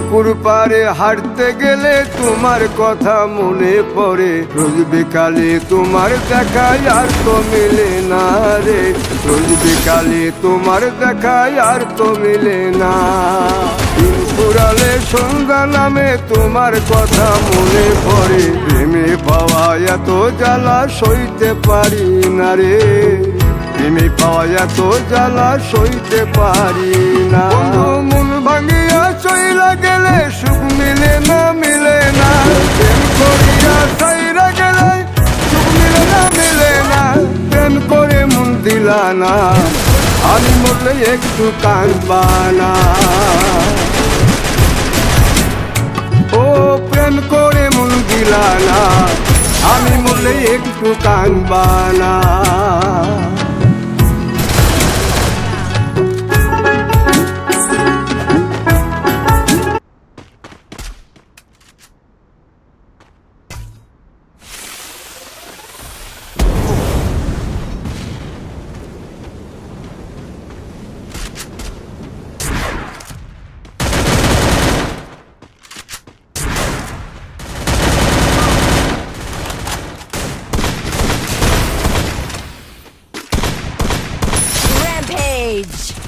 পুকুর পাড়ে হাঁটতে গেলে তোমার কথা মনে পড়ে, রোজ বিকালে তোমার দেখা আর তো মিলে না রে, রোজ বিকালে তোমার দেখা আর তো মিলে না। দিন ফুরালে সন্ধ্যা নামে তোমার কথা মনে পড়ে, প্রেমে পাওয়া এত জ্বালা সইতে পারি না রে, প্রেমে পাওয়া এত জ্বালা সইতে পারি না। মন ভাঙিয়া চইলা গেলে সুখ মিলে না, মিলে না। প্রেম করিয়া চাইরা গেলে সুখ মিলে না, মিলে না। প্রেম করে মন দিলা না, আমি মরলে একটু কাঁদবা না। ও প্রেম করে মন দিলা না, আমি মরলে একটু কাঁদবা না। Rampage!